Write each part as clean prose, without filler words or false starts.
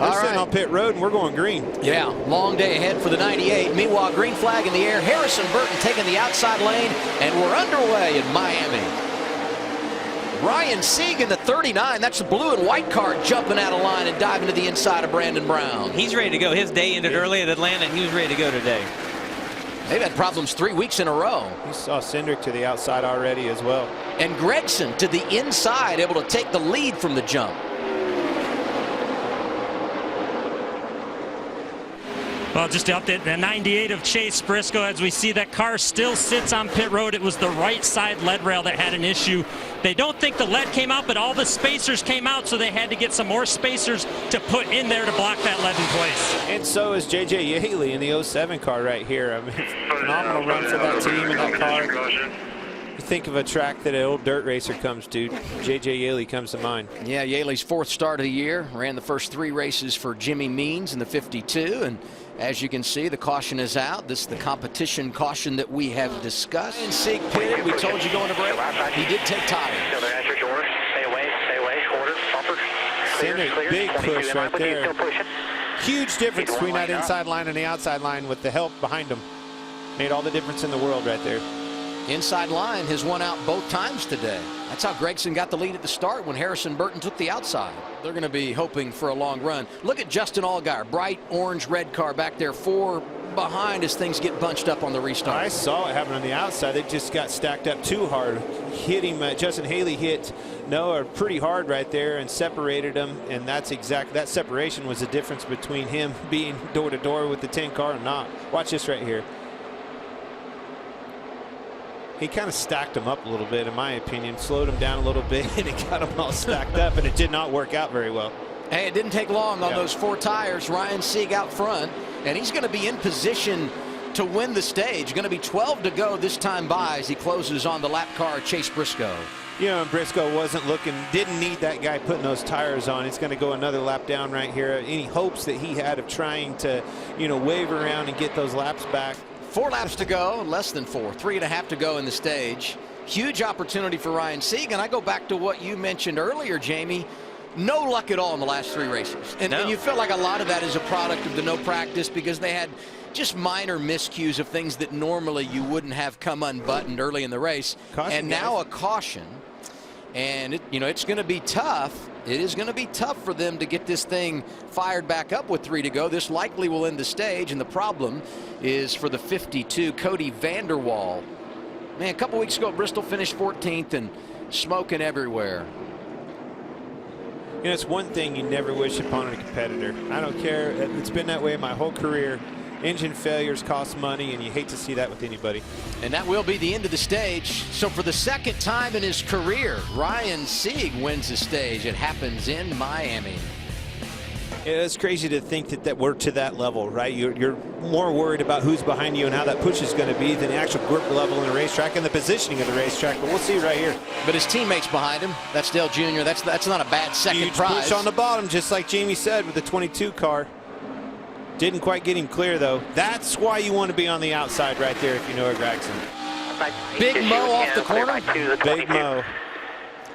They're sitting on pit road, and we're going green. Yeah, long day ahead for the 98. Meanwhile, green flag in the air. Harrison Burton taking the outside lane, and we're underway in Miami. Ryan Sieg in the 39. That's the blue and white car jumping out of line and diving to the inside of Brandon Brown. He's ready to go. His day ended early at Atlanta, and he was ready to go today. They've had problems 3 weeks in a row. You saw Cindric to the outside already as well. And Gregson to the inside, able to take the lead from the jump. Well, just to update the 98 of Chase Briscoe, as we see that car still sits on pit road. It was the right side lead rail that had an issue. They don't think the lead came out, but all the spacers came out, so they had to get some more spacers to put in there to block that lead in place. And so is J.J. Yaley in the 07 car right here. I mean, phenomenal run for that team in that car. You think of a track that an old dirt racer comes to, J.J. Yaley comes to mind. Yeah, Yaley's 4th start of the year. Ran the first 3 races for Jimmy Means in the 52. And as you can see, the caution is out. This is the competition caution that we have discussed. And Sieg pitted. We told you going to break. He did take tires. Big push right there. Huge difference between that inside line and the outside line with the help behind him. Made all the difference in the world right there. Inside line has won out both times today. That's how Gregson got the lead at the start when Harrison Burton took the outside. They're going to be hoping for a long run. Look at Justin Allgaier, bright orange-red car back there, 4 behind as things get bunched up on the restart. I saw it happen on the outside. They just got stacked up too hard. Hit him. Justin Haley hit Noah pretty hard right there and separated him. And that's that separation was the difference between him being door to door with the 10 car and not. Watch this right here. He kind of stacked him up a little bit, in my opinion, slowed him down a little bit, and it got him all stacked up, and it did not work out very well. Hey, it didn't take long on those 4 tires. Ryan Sieg out front, and he's going to be in position to win the stage. Going to be 12 to go this time by as he closes on the lap car, Chase Briscoe. You know, and Briscoe wasn't looking, didn't need that guy putting those tires on. He's going to go another lap down right here. Any hopes that he had of trying to, you know, wave around and get those laps back. 4 laps to go, less than 4, 3.5 to go in the stage. Huge opportunity for Ryan Sieg, and I go back to what you mentioned earlier, Jamie. No luck at all in the last 3 races. And you feel like a lot of that is a product of the no practice because they had just minor miscues of things that normally you wouldn't have come unbuttoned early in the race. Caution, and now a caution. And it's going to be tough. It is going to be tough for them to get this thing fired back up with 3 to go. This likely will end the stage, and the problem is for the 52, Cody Vanderwall. Man, a couple weeks ago, Bristol finished 14th and smoking everywhere. You know, it's one thing you never wish upon a competitor. I don't care. It's been that way my whole career. Engine failures cost money, and you hate to see that with anybody. And that will be the end of the stage. So for the 2nd time in his career, Ryan Sieg wins the stage. It happens in Miami. Yeah, it's crazy to think that we're to that level, right? You're more worried about who's behind you and how that push is going to be than the actual grip level in the racetrack and the positioning of the racetrack. But we'll see right here. But his teammates behind him, that's Dale Jr., that's not a bad second Huge prize. push on the bottom, just like Jamie said with the 22 car. Didn't quite get him clear, though. That's why you want to be on the outside right there if you know Gregson. Big Mo off the corner. Big Mo.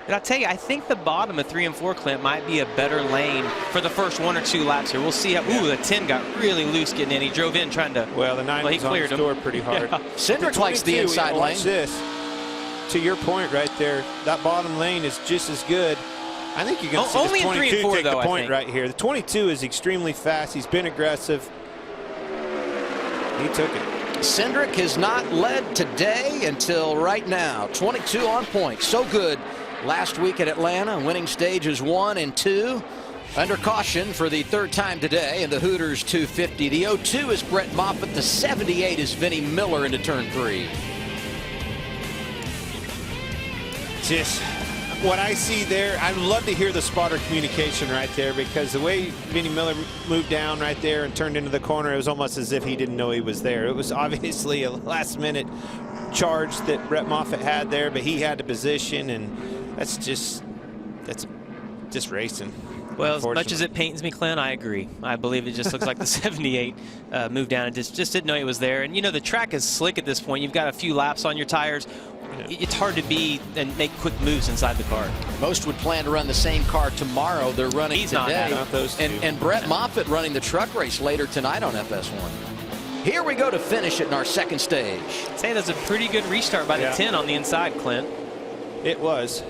But I'll tell you, I think the bottom of 3 and 4, Clint, might be a better lane for the first 1 or 2 laps here. We'll see how. Ooh, the 10 got really loose getting in. He drove in trying to. Well, the 9 was on the door pretty hard. Yeah. Cindric likes the inside lane. Watch this. To your point right there, that bottom lane is just as good. I think you're going to see only this 22 in 3 and 4, take though, the point right here. The 22 is extremely fast. He's been aggressive. He took it. Cindric has not led today until right now. 22 on point. So good last week at Atlanta. Winning stages 1 and 2. Under caution for the 3rd time today in the Hooters 250. The 02 is Brett Moffitt. The 78 is Vinnie Miller into turn 3. Just what I see there, I'd love to hear the spotter communication right there, because the way Vinnie Miller moved down right there and turned into the corner, it was almost as if he didn't know he was there. It was obviously a last-minute charge that Brett Moffitt had there, but he had the position, and that's just racing. Well, as much as it pains me, Clint, I agree. I believe it just looks like the 78 moved down and just didn't know he was there. And, you know, the track is slick at this point. You've got a few laps on your tires. It's hard to be and make quick moves inside the car. Most would plan to run the same car tomorrow. They're running today. Not those two. And Brett Moffitt running the truck race later tonight on FS1. Here we go to finish it in our second stage. I'd say that's a pretty good restart by the 10 on the inside, Clint. It was.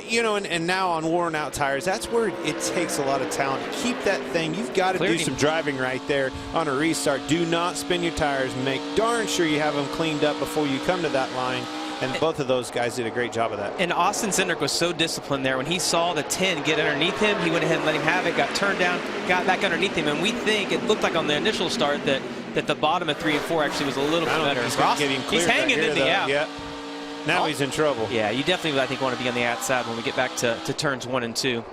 You know, and now on worn out tires, that's where it takes a lot of talent. Keep that thing. You've got to do some driving right there on a restart. Do not spin your tires. Make darn sure you have them cleaned up before you come to that line. And both of those guys did a great job of that. And Austin Cindric was so disciplined there. When he saw the 10 get underneath him, he went ahead and let him have it, got turned down, got back underneath him. And we think it looked like on the initial start that the bottom of 3 and 4 actually was a little bit better. He's hanging, isn't he? Yeah. Now he's in trouble. Yeah, you definitely, I think, want to be on the outside when we get back to turns 1 and 2.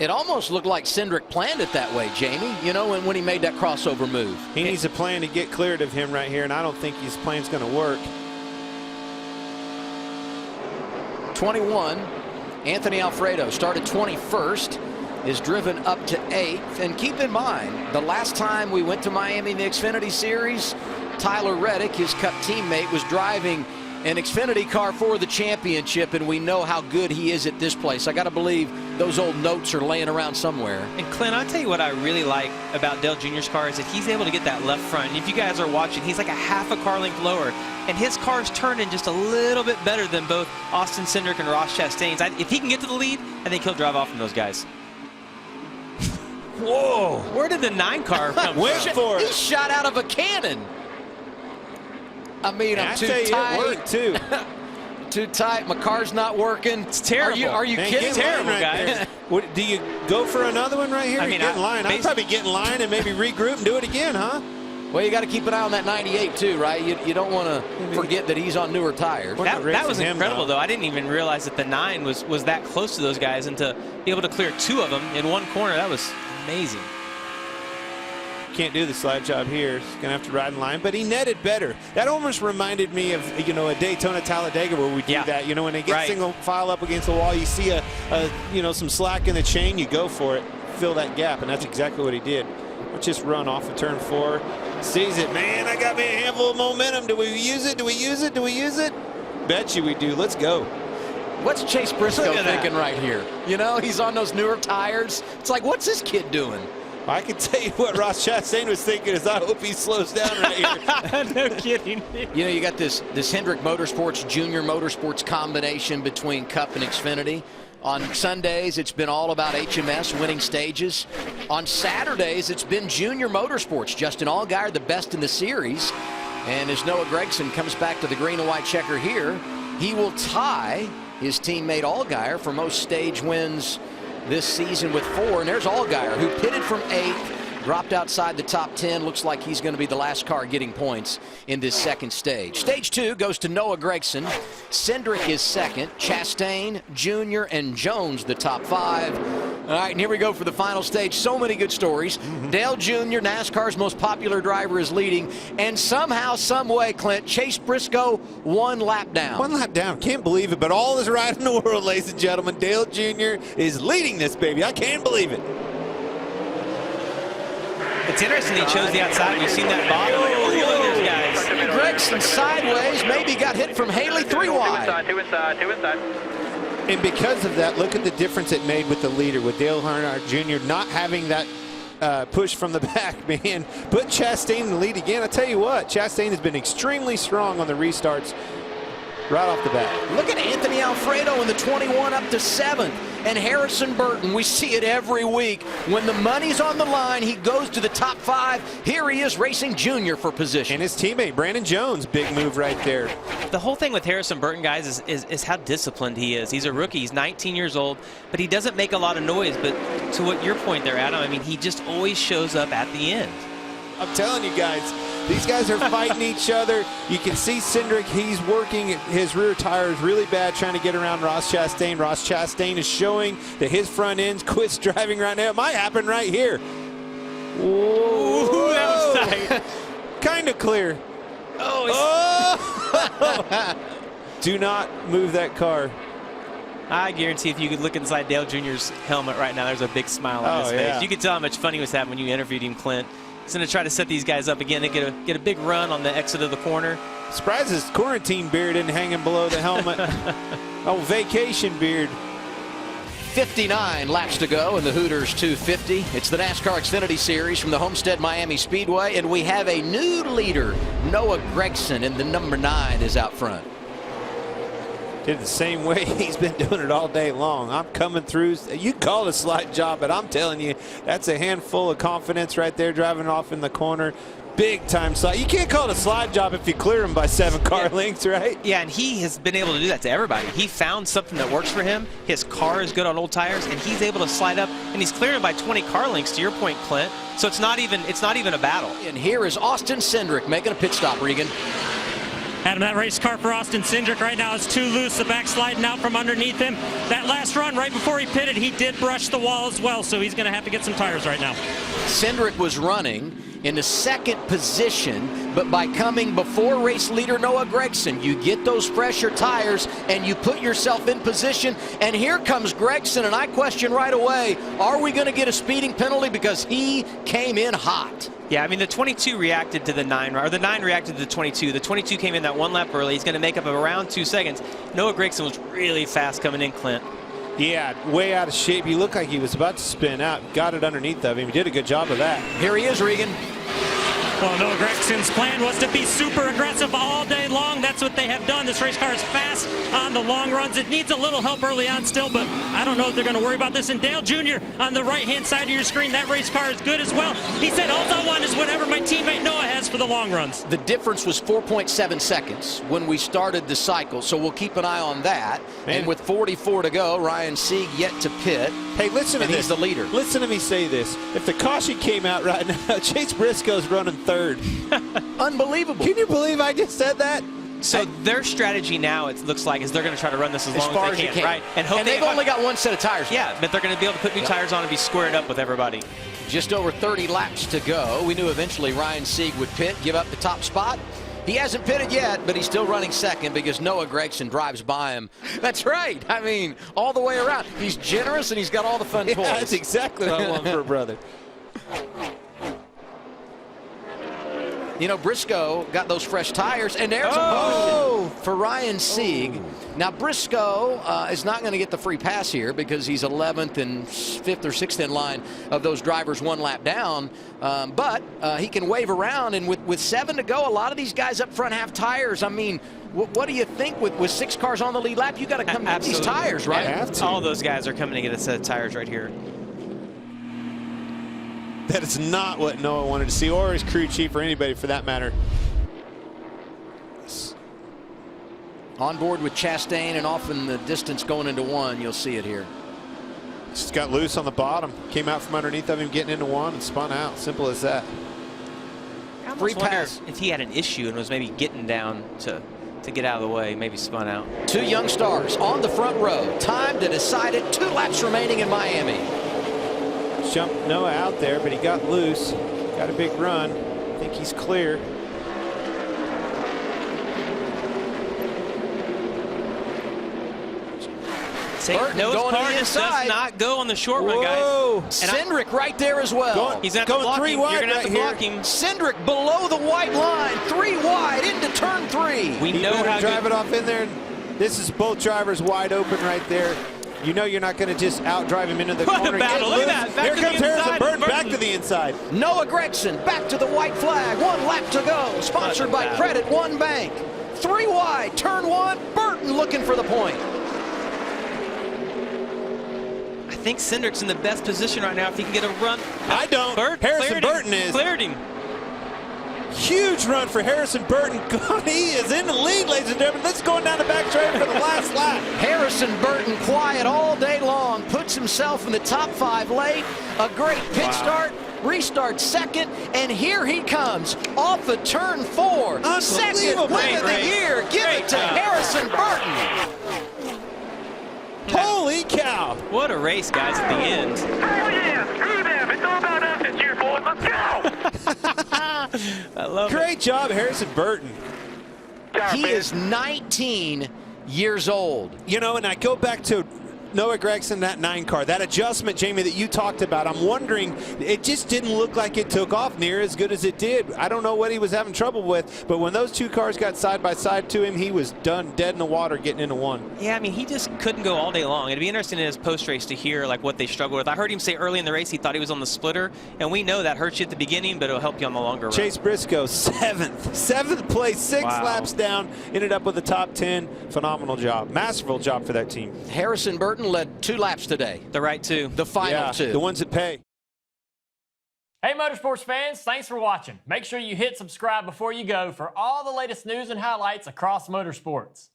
It almost looked like Cindric planned it that way, Jamie, you know, when he made that crossover move. He needs a plan to get cleared of him right here, and I don't think his plan's going to work. 21, Anthony Alfredo started 21st, is driven up to 8th. And keep in mind, the last time we went to Miami in the Xfinity Series, Tyler Reddick, his Cup teammate, was driving an Xfinity car for the championship, and we know how good he is at this place. I got to believe those old notes are laying around somewhere. And Clint, I'll tell you what I really like about Dale Jr.'s car is that he's able to get that left front. And if you guys are watching, he's like a half a car length lower, and his car's turning just a little bit better than both Austin Cindric and Ross Chastain's. If he can get to the lead, I think he'll drive off from those guys. Whoa! Where did the 9 car come from? He shot out of a cannon. I mean, I'm too tight. It worked too. Too tight. My car's not working. It's terrible. Are you kidding? It's terrible, guys. Do you go for another one right here? I mean, get in line. I'd probably get in line and maybe regroup and do it again, huh? Well, you got to keep an eye on that 98 too, right? You don't want to forget that he's on newer tires. That was incredible, though. I didn't even realize that the 9 was that close to those guys, and to be able to clear 2 of them in one corner, that was amazing. Can't do the slide job here. He's gonna have to ride in line, but he netted better. That almost reminded me of, you know, a Daytona Talladega where we do that. You know, when they get single file up against the wall, you see you know, some slack in the chain, you go for it, fill that gap, and that's exactly what he did. Let's just run off of turn 4. Sees it, man. I got me a handful of momentum. Do we use it? Do we use it? Do we use it? Bet you we do. Let's go. What's Chase Briscoe thinking right here? You know, he's on those newer tires. It's like, what's this kid doing? I can tell you what Ross Chastain was thinking is I hope he slows down right here. No kidding. You know, you got this Hendrick Motorsports, Junior Motorsports combination between Cup and Xfinity. On Sundays, it's been all about HMS winning stages. On Saturdays, it's been Junior Motorsports. Justin Allgaier, the best in the series. And as Noah Gragson comes back to the green and white checker here, he will tie his teammate Allgaier for most stage wins this season with 4. And there's Allgaier, who pitted from 8th, dropped outside the top 10. Looks like he's going to be the last car getting points in this second stage. Stage 2 goes to Noah Gragson. Cindric is second. Chastain, Jr., and Jones the top 5. All right, and here we go for the final stage. So many good stories. Dale Jr., NASCAR's most popular driver, is leading. And somehow, some way, Clint, Chase Briscoe 1 lap down. 1 lap down. Can't believe it, but all is right in the world, ladies and gentlemen. Dale Jr. is leading this baby. I can't believe it. It's interesting he chose the outside. We've seen that bottom. Look at those guys. Gregson sideways, maybe got hit from Haley 3 wide. Two inside. And because of that, look at the difference it made with the leader, with Dale Earnhardt Jr. not having that push from the back, man. Put Chastain in the lead again. I tell you what, Chastain has been extremely strong on the restarts right off the bat. Look at Anthony Alfredo in the 21 up to 7th. And Harrison Burton, we see it every week. When the money's on the line, he goes to the top 5. Here he is racing Junior for position. And his teammate, Brandon Jones, big move right there. The whole thing with Harrison Burton, guys, is how disciplined he is. He's a rookie. He's 19 years old, but he doesn't make a lot of noise. But to what your point there, Adam, I mean, he just always shows up at the end. I'm telling you guys, these guys are fighting each other. You can see Cindric, he's working his rear tires really bad trying to get around Ross Chastain. Ross Chastain is showing that his front end quits driving right now. It might happen right here. Ooh, that was tight. Kind of clear. Oh! Do not move that car. I guarantee if you could look inside Dale Jr.'s helmet right now, there's a big smile on his face. You could tell how much fun he was having when you interviewed him, Clint. He's going to try to set these guys up again and get a big run on the exit of the corner. Surprised his quarantine beard isn't hanging below the helmet. Oh, vacation beard. 59 laps to go in the Hooters 250. It's the NASCAR Xfinity Series from the Homestead-Miami Speedway, and we have a new leader. Noah Gragson in the number 9 is out front. Did it the same way he's been doing it all day long. I'm coming through. You call it a slide job, but I'm telling you, that's a handful of confidence right there, driving off in the corner. Big time slide. You can't call it a slide job if you clear him by 7 car lengths, right? Yeah, and he has been able to do that to everybody. He found something that works for him. His car is good on old tires, and he's able to slide up, and he's clearing by 20 car lengths, to your point, Clint. So it's not even a battle. And here is Austin Cindric making a pit stop, Regan. Adam, that race car for Austin Cindric right now is too loose. The back sliding out from underneath him. That last run right before he pitted, he did brush the wall as well, so he's going to have to get some tires right now. Cindric was running in the 2nd position, but by coming before race leader Noah Gragson, you get those fresher tires and you put yourself in position. And here comes Gragson, and I question right away, are we going to get a speeding penalty because he came in hot? Yeah, I mean, the 22 reacted to the 9, or the 9 reacted to the 22. The 22 came in that 1 lap early. He's going to make up around 2 seconds. Noah Gragson was really fast coming in, Clint. Yeah, way out of shape. He looked like he was about to spin out. Got it underneath of him. He did a good job of that. Here he is, Regan. Well, Noah Gragson's plan was to be super aggressive all day long. That's what they have done. This race car is fast on the long runs. It needs a little help early on still, but I don't know if they're going to worry about this. And Dale Jr. on the right-hand side of your screen, that race car is good as well. He said, all I want is whatever my teammate Noah has for the long runs. The difference was 4.7 seconds when we started the cycle, so we'll keep an eye on that. Man. And with 44 to go, Ryan Sieg yet to pit. Hey, listen to this. He's the leader. Listen to me say this. If the caution came out right now, Chase Briscoe's running 3rd. Unbelievable. Can you believe I just said that? So their strategy now, it looks like, is they're going to try to run this as long as they can, right? And they've only got 1 set of tires. Yeah, but they're going to be able to put new tires on and be squared up with everybody. Just over 30 laps to go. We knew eventually Ryan Sieg would pit, give up the top spot. He hasn't pitted yet, but he's still running 2nd because Noah Gragson drives by him. That's right. I mean, all the way around. He's generous and he's got all the fun toys. That's exactly what I want for a brother. You know, Briscoe got those fresh tires, and there's a caution for Ryan Sieg. Now, Briscoe is not going to get the free pass here because he's 11th and 5th or 6th in line of those drivers 1 lap down. But he can wave around, and with 7 to go, a lot of these guys up front have tires. I mean, what do you think with 6 cars on the lead lap? You got to come get these tires, right? Have to. All those guys are coming to get a set of tires right here. That is not what Noah wanted to see, or his crew chief, or anybody for that matter. On board with Chastain and off in the distance going into 1. You'll see it here. Just got loose on the bottom. Came out from underneath of him, getting into 1 and spun out. Simple as that. Free pass. If he had an issue and was maybe getting down to get out of the way, maybe spun out. 2 young stars on the front row. Time to decide it. 2 laps remaining in Miami. Jumped Noah out there, but he got loose. Got a big run. I think he's clear. Noah's car just does not go on the short run, guys. Cindric right there as well. He's going to block him. You're going to have to block him. Cindric below the white line. 3 wide into turn 3. We know how to drive it off in there. This is both drivers wide open right there. You know you're not going to just outdrive him into the corner. What a battle. Look at that. Here comes Harrison Burton back to the inside. Noah Gragson back to the white flag. 1 lap to go. Sponsored by Credit One Bank. 3 wide. Turn 1. Burton looking for the point. I think Cindric's in the best position right now if he can get a run. I don't. Harrison Burton is. Cleared him. Huge run for Harrison Burton. He is in the lead, ladies and gentlemen. Let's go down the back straight for the last lap. Harrison Burton quiet all day long. Puts himself in the top 5 late. A great pit start. Restart 2nd. And here he comes off of turn 4. 2nd win of the year. Give it to Harrison Burton. Holy cow. What a race, guys, at the end. Oh, yeah. Screw them. It's all about us this year, boys. Let's go. I love it. Great job, Harrison Burton. He is 19 years old. You know, and I go back to Noah Gragson, that 9 car, that adjustment, Jamie, that you talked about. I'm wondering, it just didn't look like it took off near as good as it did. I don't know what he was having trouble with, but when those 2 cars got side by side to him, he was done dead in the water getting into 1. Yeah, I mean, he just couldn't go all day long. It'd be interesting in his post-race to hear like what they struggled with. I heard him say early in the race he thought he was on the splitter, and we know that hurts you at the beginning, but it'll help you on the longer run. Chase Briscoe, 7th place, 6 laps down, ended up with the top 10. Phenomenal job, masterful job for that team. Harrison Burton led 2 laps today. The right 2. The final 2. The ones that pay. Hey Motorsports fans, thanks for watching. Make sure you hit subscribe before you go for all the latest news and highlights across motorsports.